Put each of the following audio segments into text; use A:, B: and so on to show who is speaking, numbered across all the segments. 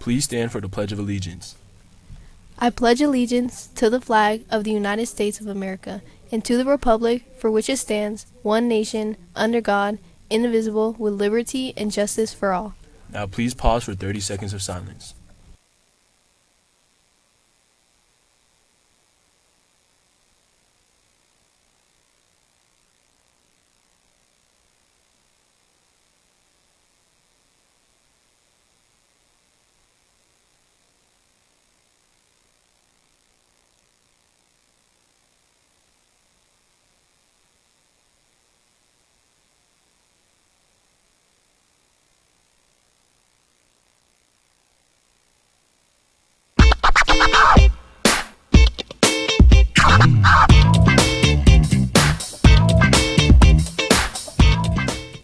A: Please stand for the Pledge of Allegiance.
B: I pledge allegiance to the flag of the United States of America and to the republic for which it stands, one nation, under God, indivisible, with liberty and justice for all.
A: Now please pause for 30 seconds of silence.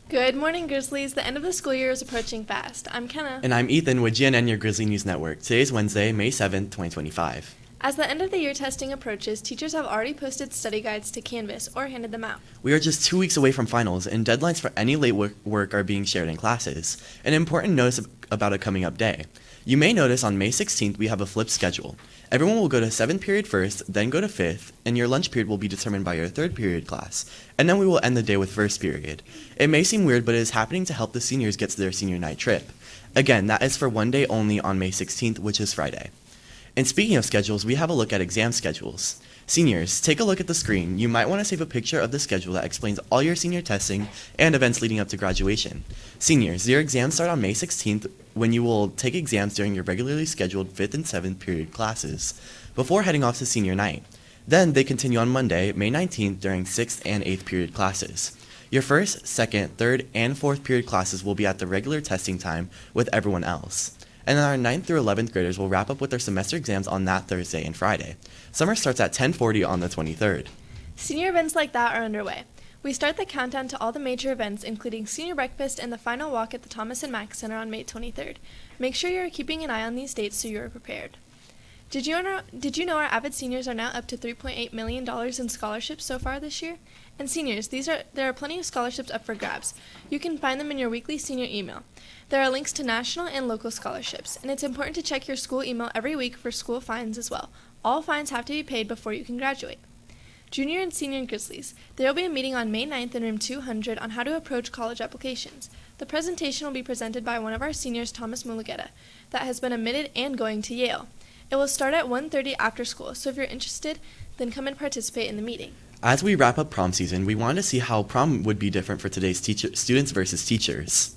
C: Good morning, Grizzlies. The end of the school year is approaching fast. I'm Kenna.
D: And I'm Ethan with GNN, your Grizzly News Network. Today is Wednesday, May 7th, 2025.
C: As the end of the year testing approaches, teachers have already posted study guides to Canvas or handed them out.
D: We are just 2 weeks away from finals, and deadlines for any late work are being shared in classes. An important notice about a coming up day. You may notice on May 16th we have a flipped schedule. Everyone will go to 7th period first, then go to 5th, and your lunch period will be determined by your 3rd period class. And then we will end the day with 1st period. It may seem weird, but it is happening to help the seniors get to their senior night trip. Again, that is for one day only on May 16th, which is Friday. And speaking of schedules, we have a look at exam schedules. Seniors, take a look at the screen. You might want to save a picture of the schedule that explains all your senior testing and events leading up to graduation. Seniors, your exams start on May 16th when you will take exams during your regularly scheduled 5th and 7th period classes, before heading off to senior night. Then they continue on Monday, May 19th during 6th and 8th period classes. Your 1st, 2nd, 3rd, and 4th period classes will be at the regular testing time with everyone else. And then our 9th through 11th graders will wrap up with their semester exams on that Thursday and Friday. Summer starts at 10:40 on the 23rd.
C: Senior events like that are underway. We start the countdown to all the major events, including senior breakfast and the final walk at the Thomas and Mack Center on May 23rd. Make sure you are keeping an eye on these dates so you are prepared. Did you know our avid seniors are now up to $3.8 million in scholarships so far this year? And seniors, there are plenty of scholarships up for grabs. You can find them in your weekly senior email. There are links to national and local scholarships, and it's important to check your school email every week for school fines as well. All fines have to be paid before you can graduate. Junior and senior Grizzlies, there will be a meeting on May 9th in room 200 on how to approach college applications. The presentation will be presented by one of our seniors, Thomas Mulugeta, that has been admitted and going to Yale. It will start at 1:30 after school, so if you're interested, then come and participate in the meeting.
D: As we wrap up prom season, we wanted to see how prom would be different for today's students versus teachers.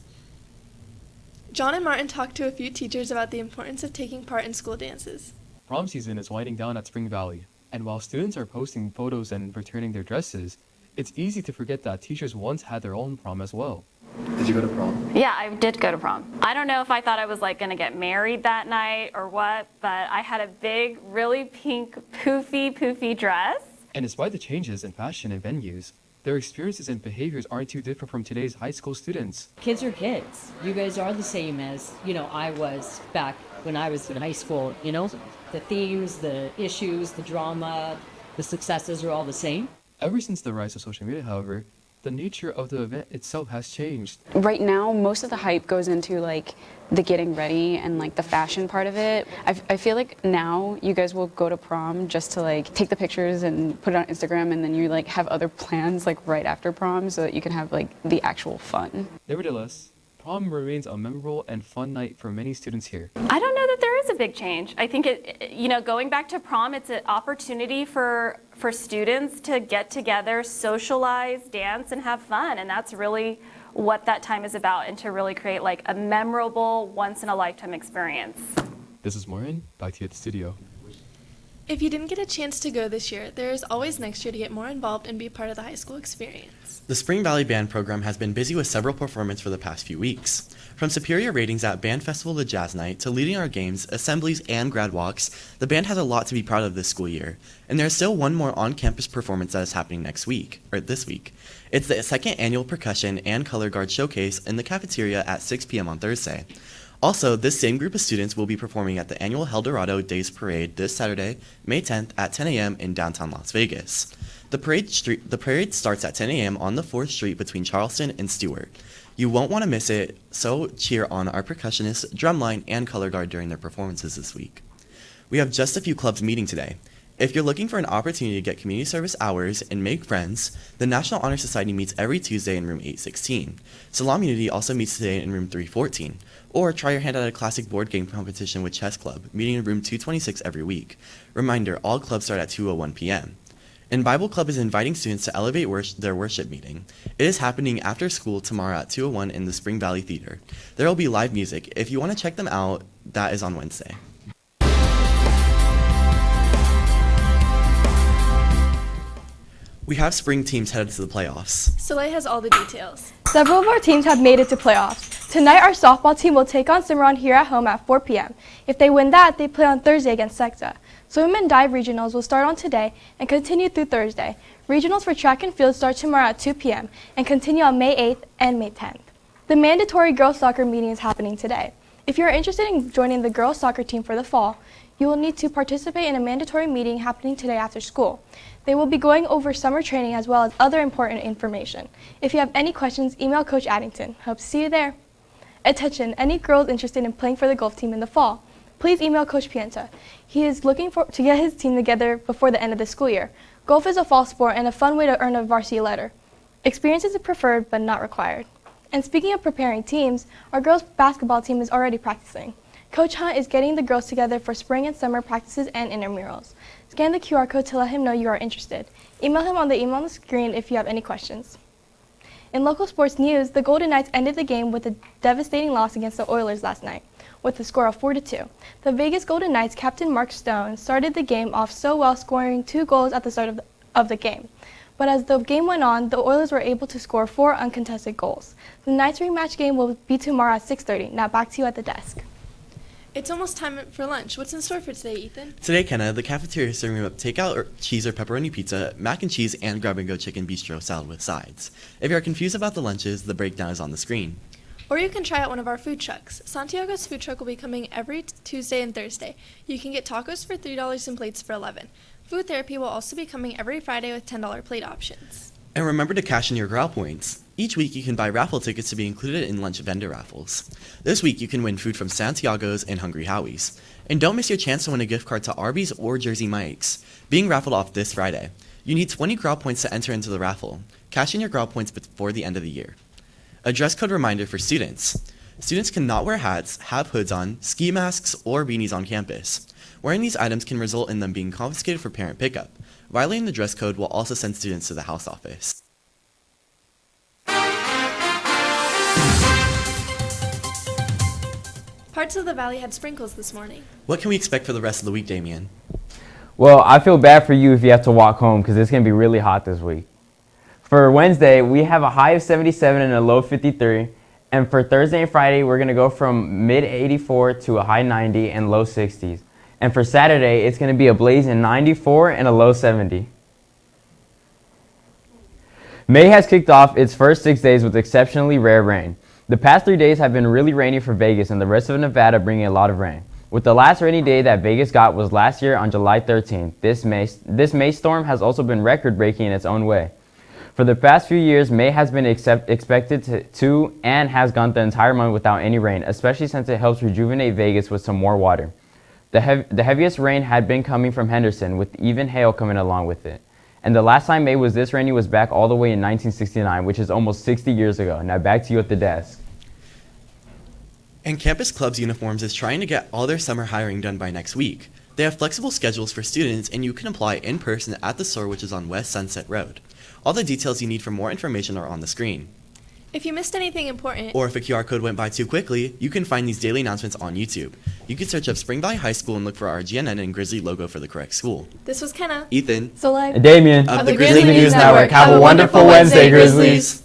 C: John and Martin talked to a few teachers about the importance of taking part in school dances.
E: Prom season is winding down at Spring Valley, and while students are posting photos and returning their dresses, it's easy to forget that teachers once had their own prom as well.
F: Did you go to prom?
G: Yeah, I did go to prom. I don't know if I thought I was going to get married that night or what, but I had a big, really pink, poofy dress.
E: And despite the changes in fashion and venues, their experiences and behaviors aren't too different from today's high school students.
H: Kids are kids. You guys are the same as, I was back when I was in high school, The themes, the issues, the drama, the successes are all the same.
E: Ever since the rise of social media, however, the nature of the event itself has changed.
I: Right now, most of the hype goes into the getting ready and the fashion part of it. I feel like now you guys will go to prom just to take the pictures and put it on Instagram, and then you have other plans right after prom so that you can have the actual fun.
E: Nevertheless, prom remains a memorable and fun night for many students here.
G: I don't know that there is a big change. I think going back to prom, it's an opportunity for students to get together, socialize, dance, and have fun. And that's really what that time is about, and to really create a memorable, once-in-a-lifetime experience.
E: This is Maureen, back to you at the studio.
C: If you didn't get a chance to go this year, there is always next year to get more involved and be part of the high school experience.
D: The Spring Valley Band program has been busy with several performances for the past few weeks. From superior ratings at Band Festival to Jazz Night to leading our games, assemblies, and grad walks, the band has a lot to be proud of this school year. And there's still one more on-campus performance that is happening this week. It's the second annual Percussion and Color Guard Showcase in the cafeteria at 6 p.m. on Thursday. Also, this same group of students will be performing at the annual El Dorado Days Parade this Saturday, May 10th at 10 a.m. in downtown Las Vegas. The parade starts at 10 a.m. on the 4th Street between Charleston and Stewart. You won't want to miss it, so cheer on our percussionist, drumline, and color guard during their performances this week. We have just a few clubs meeting today. If you're looking for an opportunity to get community service hours and make friends, the National Honor Society meets every Tuesday in room 816. Salam Unity also meets today in room 314. Or try your hand at a classic board game competition with Chess Club, meeting in room 226 every week. Reminder, all clubs start at 2:01 p.m. And Bible Club is inviting students to elevate their worship meeting. It is happening after school tomorrow at 2:01 in the Spring Valley Theater. There will be live music. If you want to check them out, that is on Wednesday. We have spring teams headed to the playoffs.
C: Soleil has all the details.
F: Several of our teams have made it to playoffs. Tonight, our softball team will take on Cimarron here at home at 4 p.m. If they win that, they play on Thursday against Secta. Swim and dive regionals will start on today and continue through Thursday. Regionals for track and field start tomorrow at 2 p.m. and continue on May 8th and May 10th. The mandatory girls soccer meeting is happening today. If you are interested in joining the girls soccer team for the fall, you will need to participate in a mandatory meeting happening today after school. They will be going over summer training as well as other important information. If you have any questions, email Coach Addington. Hope to see you there. Attention, any girls interested in playing for the golf team in the fall, please email Coach Pienta. He is looking to get his team together before the end of the school year. Golf is a fall sport and a fun way to earn a varsity letter. Experience is preferred but not required. And speaking of preparing teams, our girls basketball team is already practicing. Coach Hunt is getting the girls together for spring and summer practices and intramurals. Scan the QR code to let him know you are interested. Email him on the email on the screen if you have any questions. In local sports news, the Golden Knights ended the game with a devastating loss against the Oilers last night, with a score of 4-2. The Vegas Golden Knights captain Mark Stone started the game off so well, scoring 2 goals at the start of the game. But as the game went on, the Oilers were able to score 4 uncontested goals. The Knights rematch game will be tomorrow at 6:30. Now back to you at the desk.
C: It's almost time for lunch. What's in store for today, Ethan?
D: Today, Kenna, the cafeteria is serving up takeout or cheese or pepperoni pizza, mac and cheese, and grab-and-go chicken bistro salad with sides. If you're confused about the lunches, the breakdown is on the screen.
C: Or you can try out one of our food trucks. Santiago's food truck will be coming every Tuesday and Thursday. You can get tacos for $3 and plates for $11. Food therapy will also be coming every Friday with $10 plate options.
D: And remember to cash in your Growl points. Each week you can buy raffle tickets to be included in lunch vendor raffles. This week you can win food from Santiago's and Hungry Howie's. And don't miss your chance to win a gift card to Arby's or Jersey Mike's, being raffled off this Friday. You need 20 Growl points to enter into the raffle. Cash in your Growl points before the end of the year. A dress code reminder for students. Students cannot wear hats, have hoods on, ski masks, or beanies on campus. Wearing these items can result in them being confiscated for parent pickup. Violating the dress code will also send students to the house office.
C: Parts of the valley had sprinkles this morning.
D: What can we expect for the rest of the week, Damien?
J: Well, I feel bad for you if you have to walk home because it's going to be really hot this week. For Wednesday, we have a high of 77 and a low 53. And for Thursday and Friday, we're going to go from mid 84 to a high 90 and low 60s. And for Saturday, it's going to be a blazing 94 and a low 70. May has kicked off its first 6 days with exceptionally rare rain. The past 3 days have been really rainy for Vegas and the rest of Nevada, bringing a lot of rain. With the last rainy day that Vegas got was last year on July 13th. This May storm has also been record-breaking in its own way. For the past few years, May has been expected to and has gone the entire month without any rain, especially since it helps rejuvenate Vegas with some more water. The heaviest rain had been coming from Henderson, with even hail coming along with it. And the last time May was this rainy was back all the way in 1969, which is almost 60 years ago. Now back to you at the desk.
D: And Campus Clubs Uniforms is trying to get all their summer hiring done by next week. They have flexible schedules for students, and you can apply in person at the store, which is on West Sunset Road. All the details you need for more information are on the screen.
C: If you missed anything important,
D: Or if a QR code went by too quickly, you can find these daily announcements on YouTube. You can search up Spring Valley High School and look for our GNN and Grizzly logo for the correct school.
C: this was Kenna.
D: Ethan
F: So,
J: Damien
D: of
C: Of
D: the
C: the
D: Grizzly
C: Grizzly
D: News
C: News
D: Network.
C: Network.
D: Have a wonderful Wednesday, Grizzlies!